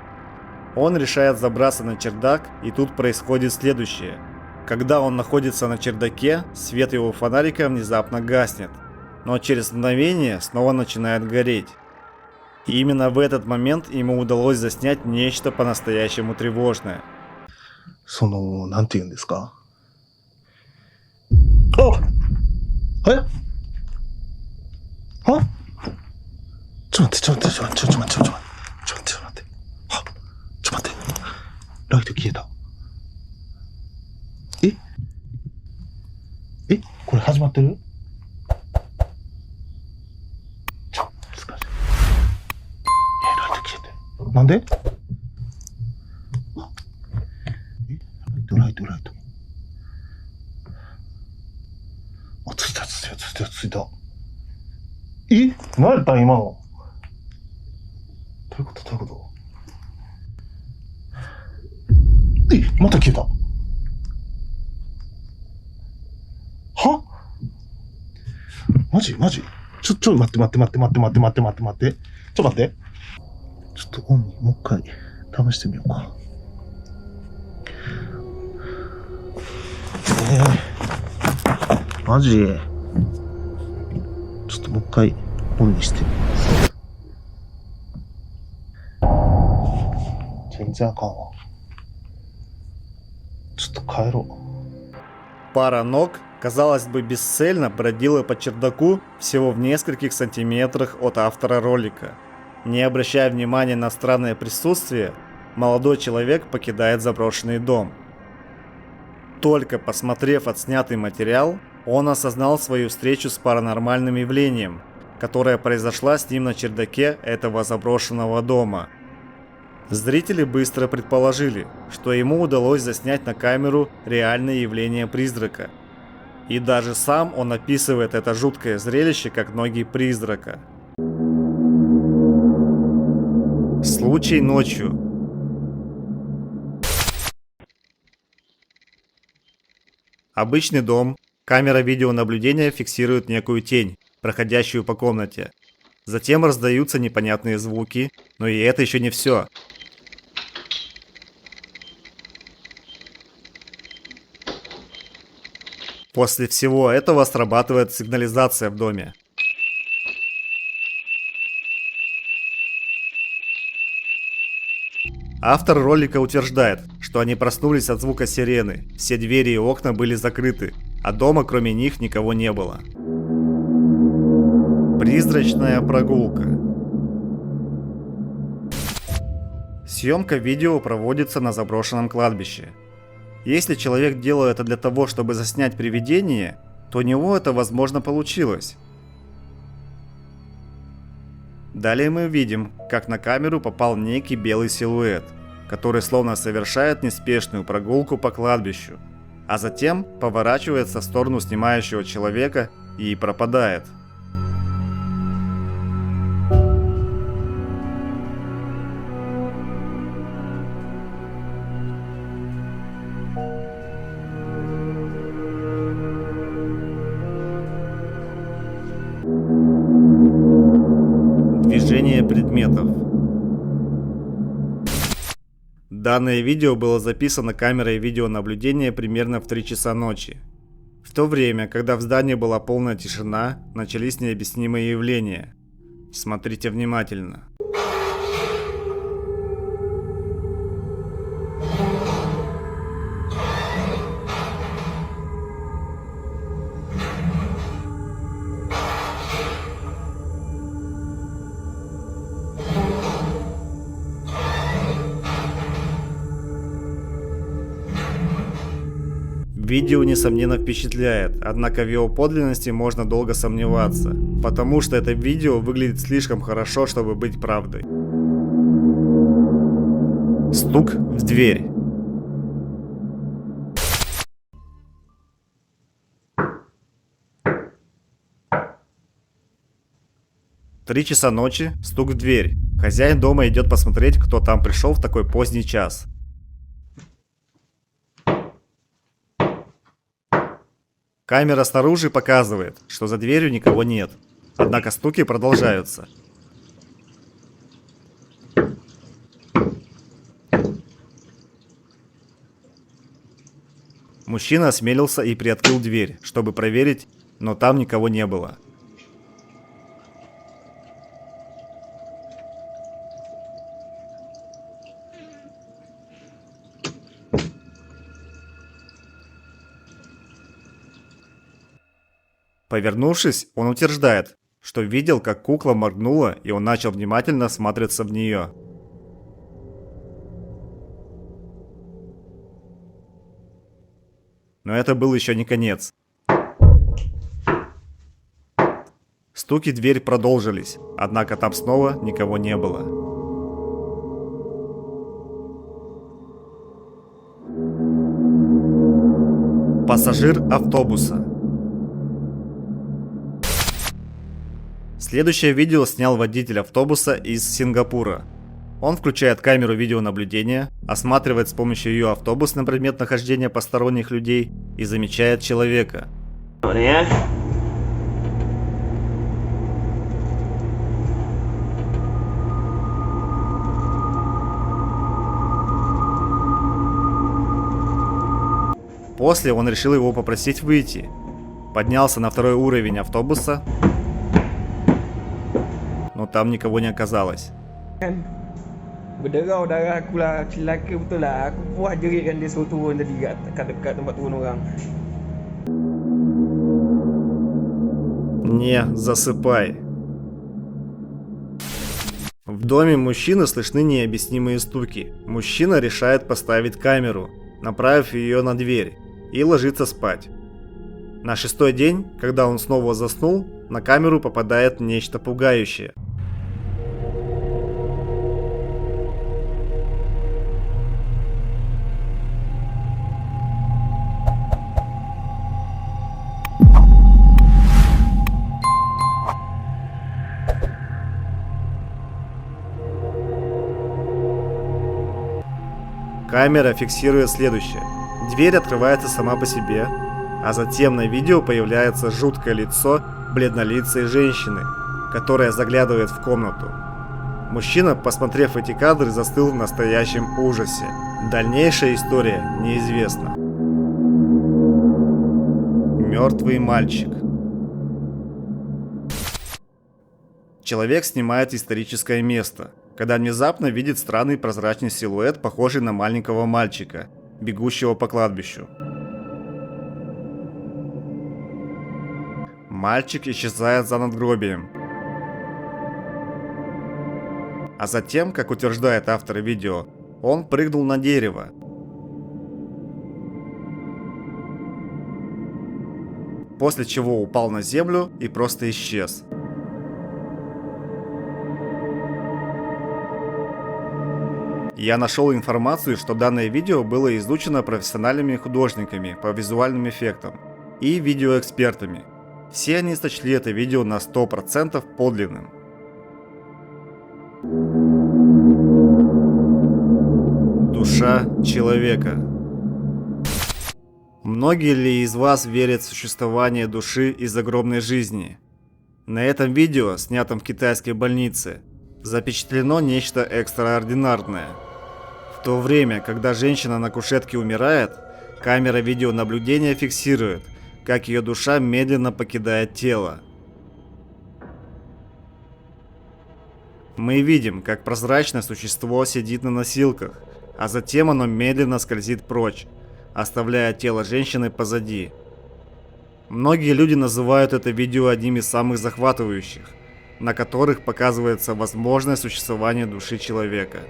Speaker 1: Он решает забраться на чердак, и тут происходит следующее. Когда он находится на чердаке, свет его фонарика внезапно гаснет, но через мгновение снова начинает гореть. И именно в этот момент ему удалось заснять нечто по-настоящему тревожное.
Speaker 14: なんて言うんですか？あ！え？は？ちょっと待って。ライト消えた。え？これ始まってる？難しい。ライト消えてる。なんで？ライト。あ、ついた。何やったん今の。どういうこと？また消えた。は？マジちょ、待って。ちょっと待って。ちょっとオンにもう一回試してみようか。マジ？ちょっともう一回オンにしてみます。全然あかんわ。ちょっと帰ろう。
Speaker 1: Пара ног, казалось бы, бесцельно бродила по чердаку всего в нескольких сантиметрах от автора ролика. Не обращая внимания на странное присутствие, молодой человек покидает заброшенный дом. Только посмотрев отснятый материал, он осознал свою встречу с паранормальным явлением, которая произошла с ним на чердаке этого заброшенного дома. Зрители быстро предположили, что ему удалось заснять на камеру реальное явление призрака. И даже сам он описывает это жуткое зрелище как ноги призрака. Случай ночью. Обычный дом. Камера видеонаблюдения фиксирует некую тень, проходящую по комнате. Затем раздаются непонятные звуки, но и это еще не все. После всего этого срабатывает сигнализация в доме. Автор ролика утверждает, что они проснулись от звука сирены, все двери и окна были закрыты, а дома кроме них никого не было. Призрачная прогулка. Съемка видео проводится на заброшенном кладбище. Если человек делал это для того, чтобы заснять привидение, то у него это, возможно, получилось. Далее мы видим, как на камеру попал некий белый силуэт, который словно совершает неспешную прогулку по кладбищу, а затем поворачивается в сторону снимающего человека и пропадает. Движение предметов. Данное видео было записано камерой видеонаблюдения примерно в 3 часа ночи. В то время, когда в здании была полная тишина, начались необъяснимые явления. Смотрите внимательно. Видео, несомненно, впечатляет, однако в его подлинности можно долго сомневаться, потому что это видео выглядит слишком хорошо, чтобы быть правдой. Стук в дверь. Три часа ночи, стук в дверь. Хозяин дома идет посмотреть, кто там пришел в такой поздний час. Камера снаружи показывает, что за дверью никого нет, однако стуки продолжаются. Мужчина осмелился и приоткрыл дверь, чтобы проверить, но там никого не было. Повернувшись, он утверждает, что видел, как кукла моргнула, и он начал внимательно всматриваться в нее. Но это был еще не конец. Стуки в дверь продолжились, однако там снова никого не было. Пассажир автобуса. Следующее видео снял водитель автобуса из Сингапура. Он включает камеру видеонаблюдения, осматривает с помощью ее автобус на предмет нахождения посторонних людей и замечает человека. После он решил его попросить выйти. Поднялся на второй уровень автобуса, но там никого не оказалось.
Speaker 15: Berderau darah aku lah, celaka betul lah. Aku puas jeritkan dia suruh turun tadi kat dekat tempat turun orang.
Speaker 1: Не засыпай. В доме мужчины слышны необъяснимые стуки. Мужчина решает поставить камеру, направив ее на дверь, и ложится спать. На 6-й день, когда он снова заснул, на камеру попадает нечто пугающее. Камера фиксирует следующее. Дверь открывается сама по себе, а затем на видео появляется жуткое лицо бледнолицей женщины, которая заглядывает в комнату. Мужчина, посмотрев эти кадры, застыл в настоящем ужасе. Дальнейшая история неизвестна. Мертвый мальчик. Человек снимает историческое место, когда внезапно видит странный прозрачный силуэт, похожий на маленького мальчика, бегущего по кладбищу. Мальчик исчезает за надгробием. А затем, как утверждает автор видео, он прыгнул на дерево. После чего упал на землю и просто исчез. Я нашел информацию, что данное видео было изучено профессиональными художниками по визуальным эффектам и видеоэкспертами. Все они сочли это видео на 100% подлинным. Душа человека. Многие ли из вас верят в существование души из загробной жизни? На этом видео, снятом в китайской больнице, запечатлено нечто экстраординарное. В то время, когда женщина на кушетке умирает, камера видеонаблюдения фиксирует, как ее душа медленно покидает тело. Мы видим, как прозрачное существо сидит на носилках, а затем оно медленно скользит прочь, оставляя тело женщины позади. Многие люди называют это видео одним из самых захватывающих, на которых показывается возможное существование души человека.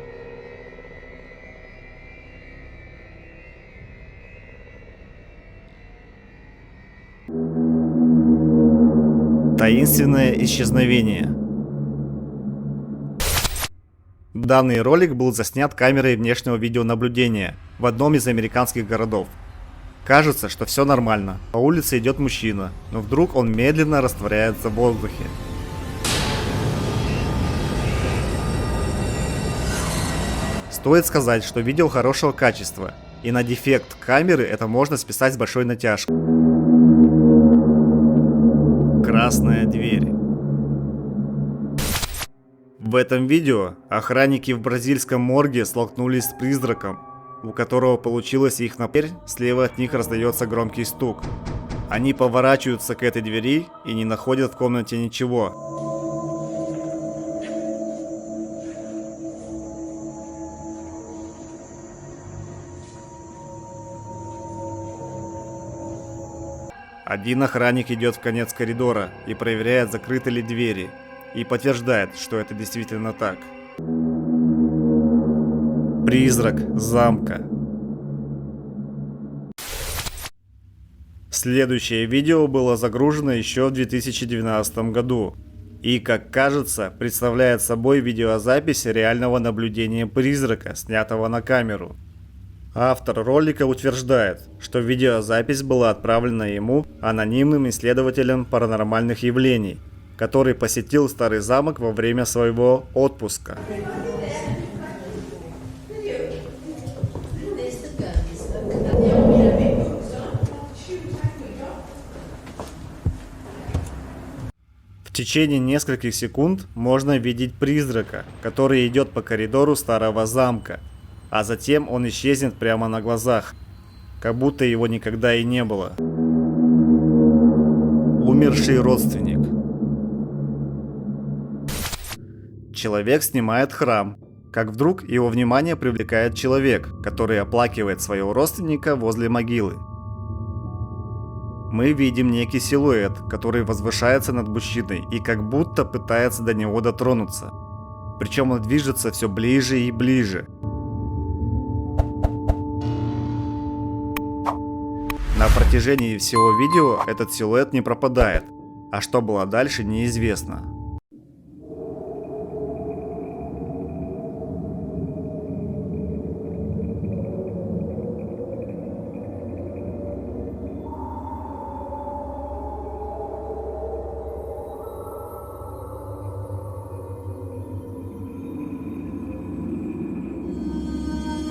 Speaker 1: Таинственное исчезновение. Данный ролик был заснят камерой внешнего видеонаблюдения в одном из американских городов. Кажется, что все нормально. По улице идет мужчина, но вдруг он медленно растворяется в воздухе. Стоит сказать, что видео хорошего качества, и на дефект камеры это можно списать с большой натяжкой. Красная дверь. В этом видео охранники в бразильском морге столкнулись с призраком, у которого получилось их напасть. Слева от них раздается громкий стук. Они поворачиваются к этой двери и не находят в комнате ничего. Один охранник идет в конец коридора и проверяет, закрыты ли двери, и подтверждает, что это действительно так. Призрак замка. Следующее видео было загружено еще в 2012 году и, как кажется, представляет собой видеозапись реального наблюдения призрака, снятого на камеру. Автор ролика утверждает, что видеозапись была отправлена ему анонимным исследователем паранормальных явлений, который посетил старый замок во время своего отпуска. В течение нескольких секунд можно видеть призрака, который идет по коридору старого замка, а затем он исчезнет прямо на глазах, как будто его никогда и не было. Умерший родственник. Человек снимает храм, как вдруг его внимание привлекает человек, который оплакивает своего родственника возле могилы. Мы видим некий силуэт, который возвышается над мужчиной и как будто пытается до него дотронуться. Причем он движется все ближе и ближе. На протяжении всего видео этот силуэт не пропадает, а что было дальше, неизвестно.